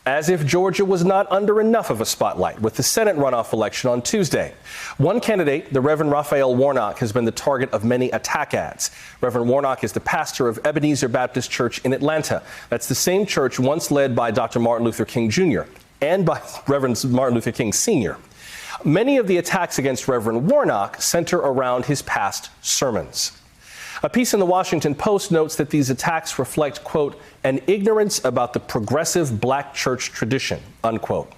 as if Georgia was not under enough of a spotlight with the Senate runoff election on Tuesday. One candidate, the Reverend Raphael Warnock, has been the target of many attack ads. Reverend Warnock is the pastor of Ebenezer Baptist Church in Atlanta. That's the same church once led by Dr. Martin Luther King Jr. and by Reverend Martin Luther King Sr. Many of the attacks against Reverend Warnock center around his past sermons. A piece in the Washington Post notes that these attacks reflect, quote, an ignorance about the progressive black church tradition, unquote.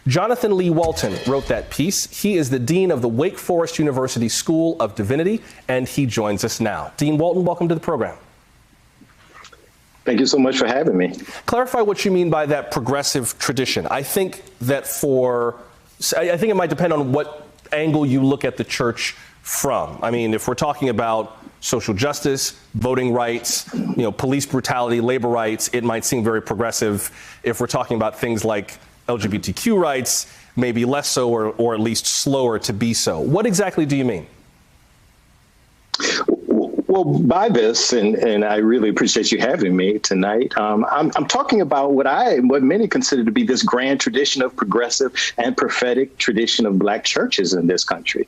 Jonathan Lee Walton wrote that piece. He is the dean of the Wake Forest University School of Divinity, and he joins us now. Dean Walton, welcome to the program. Thank you so much for having me. Clarify what you mean by that progressive tradition. I think it might depend on what angle you look at the church from. I mean, if we're talking about social justice, voting rights, police brutality, labor rights, it might seem very progressive. If we're talking about things like LGBTQ rights, maybe less so or at least slower to be so. What exactly do you mean? Well, by this, and I really appreciate you having me tonight, I'm talking about what many consider to be this grand tradition of progressive and prophetic tradition of black churches in this country.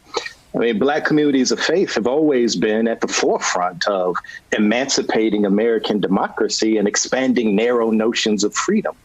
I mean, black communities of faith have always been at the forefront of emancipating American democracy and expanding narrow notions of freedom.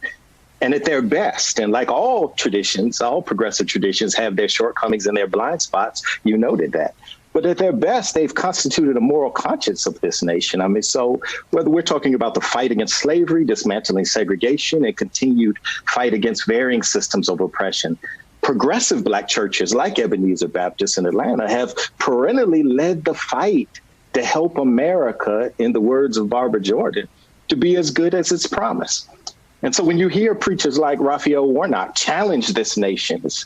And at their best, and like all traditions, all progressive traditions have their shortcomings and their blind spots. You noted that. But at their best, they've constituted a moral conscience of this nation. I mean, so whether we're talking about the fight against slavery, dismantling segregation, and continued fight against varying systems of oppression, progressive black churches like Ebenezer Baptist in Atlanta have perennially led the fight to help America, in the words of Barbara Jordan, to be as good as its promise. And so when you hear preachers like Raphael Warnock challenge this nation, it's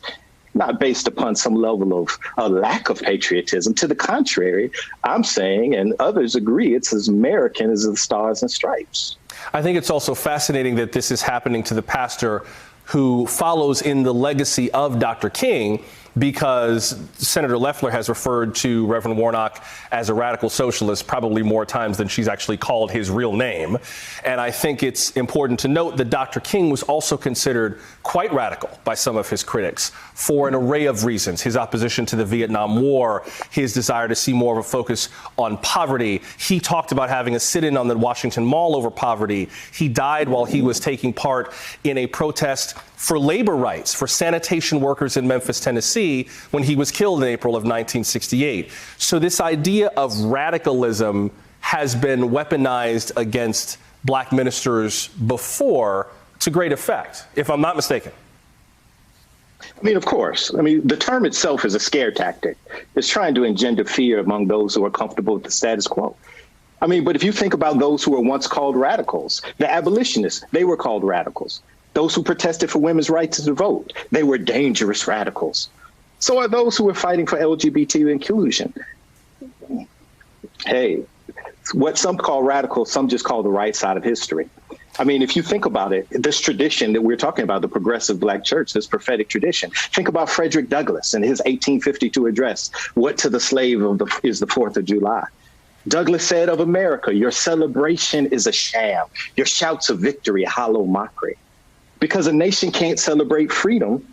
not based upon some level of a lack of patriotism. To the contrary, I'm saying, and others agree, it's as American as the Stars and Stripes. I think it's also fascinating that this is happening to the pastor who follows in the legacy of Dr. King, because Senator Loeffler has referred to Reverend Warnock as a radical socialist probably more times than she's actually called his real name. And I think it's important to note that Dr. King was also considered quite radical by some of his critics for an array of reasons: his opposition to the Vietnam War, his desire to see more of a focus on poverty. He talked about having a sit-in on the Washington Mall over poverty. He died while he was taking part in a protest for labor rights for sanitation workers in Memphis, Tennessee, when he was killed in April of 1968. So this idea of radicalism has been weaponized against black ministers before to great effect, if I'm not mistaken. I mean, of course. I mean, the term itself is a scare tactic. It's trying to engender fear among those who are comfortable with the status quo. I mean, but if you think about those who were once called radicals, the abolitionists, they were called radicals. Those who protested for women's rights to vote, they were dangerous radicals. So are those who are fighting for LGBT inclusion. Hey, what some call radical, some just call the right side of history. I mean, if you think about it, this tradition that we're talking about, the progressive black church, this prophetic tradition, think about Frederick Douglass and his 1852 address, "What to the slave is the 4th of July?" Douglass said of America, "Your celebration is a sham. Your shouts of victory, a hollow mockery." Because a nation can't celebrate freedom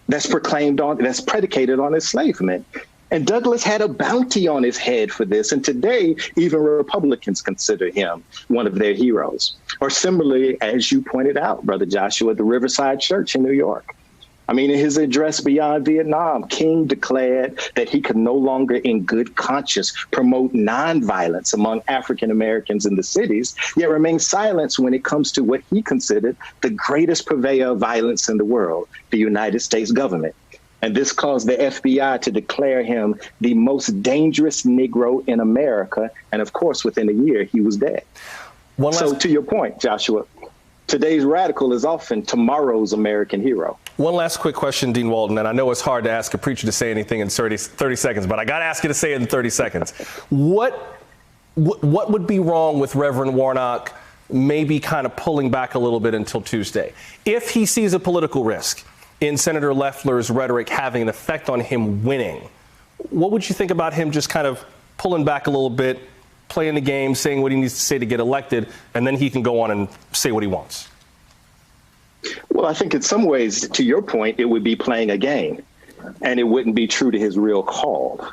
that's predicated on enslavement. And Douglass had a bounty on his head for this. And today, even Republicans consider him one of their heroes. Or similarly, as you pointed out, Brother Joshua, the Riverside Church in New York. I mean, in his address beyond Vietnam, King declared that he could no longer in good conscience promote nonviolence among African Americans in the cities, yet remain silent when it comes to what he considered the greatest purveyor of violence in the world, the United States government. And this caused the FBI to declare him the most dangerous Negro in America. And of course, within a year, he was dead. So to your point, Joshua, today's radical is often tomorrow's American hero. One last quick question, Dean Walton, and I know it's hard to ask a preacher to say anything in 30 seconds, but I got to ask you to say it in 30 seconds. What would be wrong with Reverend Warnock maybe kind of pulling back a little bit until Tuesday? If he sees a political risk in Senator Loeffler's rhetoric having an effect on him winning, what would you think about him just kind of pulling back a little bit, playing the game, saying what he needs to say to get elected, and then he can go on and say what he wants? Well, I think in some ways, to your point, it would be playing a game, and it wouldn't be true to his real call,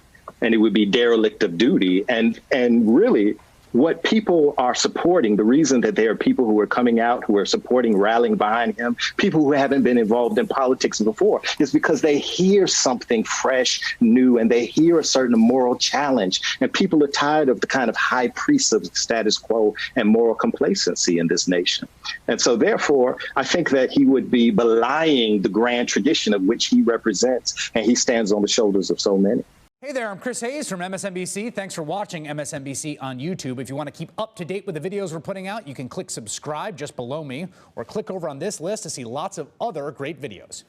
and it would be derelict of duty. And really, what people are supporting, the reason that there are people who are coming out, who are supporting, rallying behind him, people who haven't been involved in politics before, is because they hear something fresh, new, and they hear a certain moral challenge. And people are tired of the kind of high priests of status quo and moral complacency in this nation. And so therefore, I think that he would be belying the grand tradition of which he represents, and he stands on the shoulders of so many. Hey there, I'm Chris Hayes from MSNBC. Thanks for watching MSNBC on YouTube. If you want to keep up to date with the videos we're putting out, you can click subscribe just below me or click over on this list to see lots of other great videos.